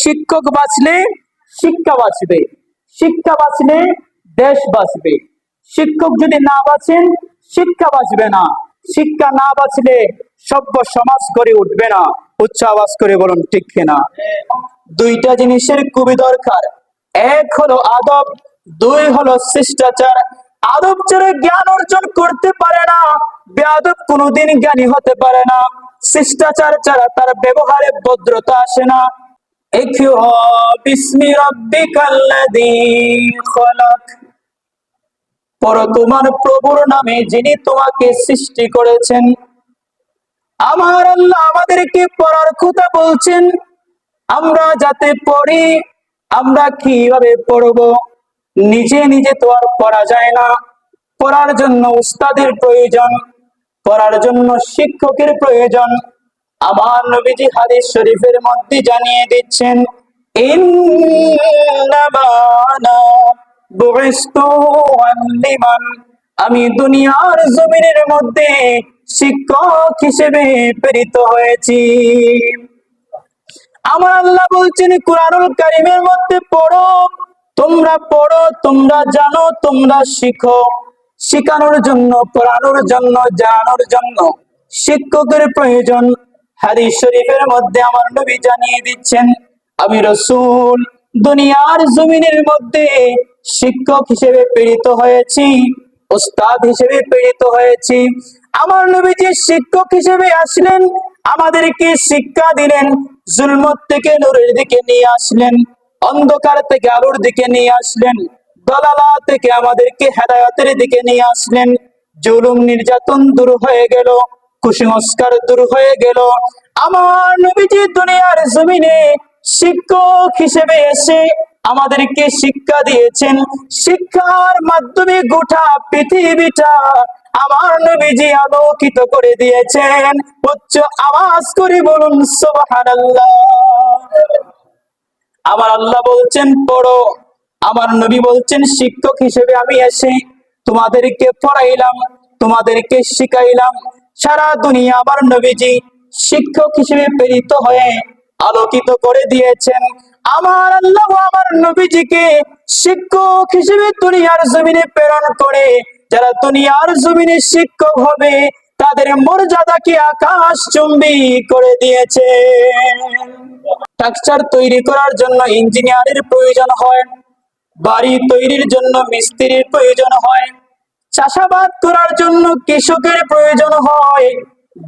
শিক্ষক বাঁচলে শিক্ষা বাঁচবে, শিক্ষা বাঁচলে দেশ বাঁচবে। শিক্ষক যদি না বাঁচেন শিক্ষা বাঁচবে না, শিক্ষা না বাঁচলে সভ্য সমাজ গড়ে উঠবে না। উচ্চ আওয়াজ করে বলুন ঠিক কিনা। দুইটা জিনিসের খুবই দরকার, এক হলো আদব, দুই হলো শিষ্টাচার। আদব ছাড়া জ্ঞান অর্জন করতে পারে না, বেয়াদব কোনোদিন জ্ঞানী হতে পারে না। শিষ্টাচার ছাড়া তার ব্যবহারে ভদ্রতা আসে না। ইকরা বিসমি রাব্বিকাল্লাযী খলাক, পড়ো তোমার প্রভুর নামে যিনি তোমাকে সৃষ্টি করেছেন। আমার আল্লাহ আমাদেরকে পড়ার কথা বলছেন, আমরা যাতে পড়ি। আমরা কিভাবে পড়বো? নিজে নিজে তো আর পড়া যায় না, পড়ার জন্য উস্তাদের প্রয়োজন, পড়ার জন্য শিক্ষকের প্রয়োজন। আমার নবীজি হাদিস শরীফের মধ্যে জানিয়ে দিচ্ছেন, ইন্নামা আনা বুইসতু মুআল্লিমান, আমি দুনিয়ার জমিনের মধ্যে শিক্ষক হিসেবে প্রেরিত হয়েছি। আমার আল্লাহ বলছেন কুরআনুল কারীমের মধ্যে, পড়ো, তোমরা জানো, তোমরা শিখো। শিখানোর জন্য, পড়ানোর জন্য, জানানোর জন্য শিক্ষকের প্রয়োজন। হাদিস শরীফের মধ্যে আমার নবী জানিয়ে দিচ্ছেন, আমি রাসূল দুনিয়ার জমিনের মধ্যে শিক্ষক হিসেবে প্রেরিত হয়েছি, উস্তাদ হিসেবে প্রেরিত হয়েছি। আমার নবী যে শিক্ষক হিসেবে আসলেন, আমাদেরকে শিক্ষা দিলেন, জুলমত থেকে নূরের দিকে নিয়ে আসলেন, অন্ধকার থেকে আলোর দিকে নিয়ে আসলেন, দলালা থেকে আমাদেরকে হেদায়েতের দিকে নিয়ে আসলেন। জুলুম নির্যাতন দূর হয়ে গেল, কুসংস্কার দূর হয়ে গেল। আমার নবীজি দুনিয়ার জমিনে শিক্ষক হিসেবে এসে আমাদেরকে শিক্ষা দিয়েছেন। শিক্ষার মাধ্যমে গোটা পৃথিবীটা আমার নবীজি আলোকিত করে দিয়েছেন। উচ্চ আওয়াজ করে বলুন সুবহানাল্লাহ। আমার আল্লাহ বলছেন পড়ো, আমার নবী বলছেন শিক্ষক হিসেবে আমি এসে তোমাদেরকে পড়াইলাম, তোমাদেরকে শিখাইলাম। সারা দুনিয়া আমার নবীজি শিক্ষক হিসেবে প্রেরিত হয়ে আলোকিত করে দিয়েছেন। আমার আল্লাহ আমার নবীজিকে শিক্ষক হিসেবে দুনিয়ার জমিনে প্রেরণ করে যারা দুনিয়ার জমিনে শিক্ষক হবে তাদের মর্যাদাকে আকাশচুম্বী করে দিয়েছে। স্ট্রাকচার তৈরি করার জন্য ইঞ্জিনিয়ারের প্রয়োজন হয়, বাড়ি তৈরির জন্য মিস্ত্রির প্রয়োজন হয়, চাষাবাদ করার জন্য কৃষকের প্রয়োজন হয়,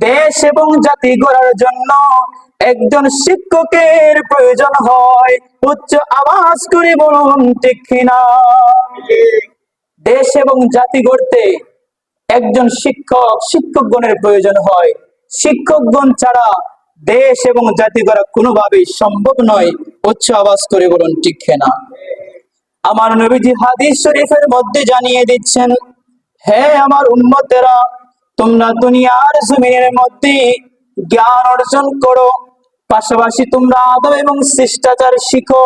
দেশ এবং জাতি গড়ার জন্য একজন শিক্ষকের প্রয়োজন হয়। উচ্চ আওয়াজ করে বলুন ঠিক কিনা। দেশ এবং জাতি গড়তে একজন শিক্ষকগণের প্রয়োজন হয়। শিক্ষকগণ ছাড়া দেশ এবং জাতি গড়া কোনোভাবেই সম্ভব নয়। উচ্চ আওয়াজ করে বলুন ঠিক কিনা। আমার নবীজি হাদিস শরীফের মধ্যে জানিয়ে দিচ্ছেন, হে আমার উম্মতেরা, তোমরা দুনিয়ার জমিনের মধ্যে জ্ঞান অর্জন করো, পাশাপাশি তোমরা আদব এবং শিষ্টাচার শিখো।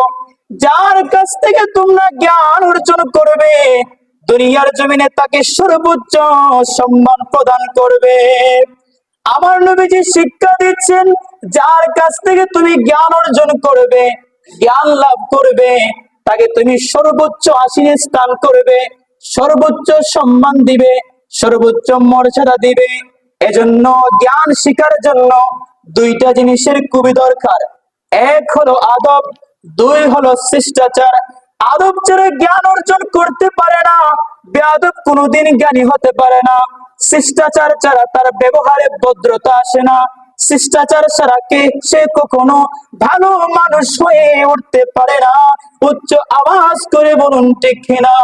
যার কাছ থেকে তোমরা জ্ঞান অর্জন করবে দুনিয়ার জমিনে তাকে সর্বোচ্চ সম্মান প্রদান করবে। আমার নবীজি শিক্ষা দিচ্ছেন, যার কাছ থেকে তুমি জ্ঞান অর্জন করবে, জ্ঞান লাভ করবে, তাকে তুমি সর্বোচ্চ আসনে স্থান করবে, সর্বোচ্চ সম্মান দিবে, সর্বোচ্চ মর্যাদা দিবে। এজন্য জ্ঞান শিখার জন্য দুইটা জিনিসের খুবই দরকার, এক হলো আদব, দুই হলো শিষ্টাচার। আদব ছাড়া জ্ঞান অর্জন করতে পারে না, বেয়াদব কোনোদিন জ্ঞানী হতে পারে না। শিষ্টাচার ছাড়া তার ব্যবহারে ভদ্রতা আসে না, শিষ্টাচার ছাড়া সে কখনো ভালো মানুষ হয়ে উঠতে পারে না। উচ্চ আওয়াজ করে বলুন ঠিক কিনা।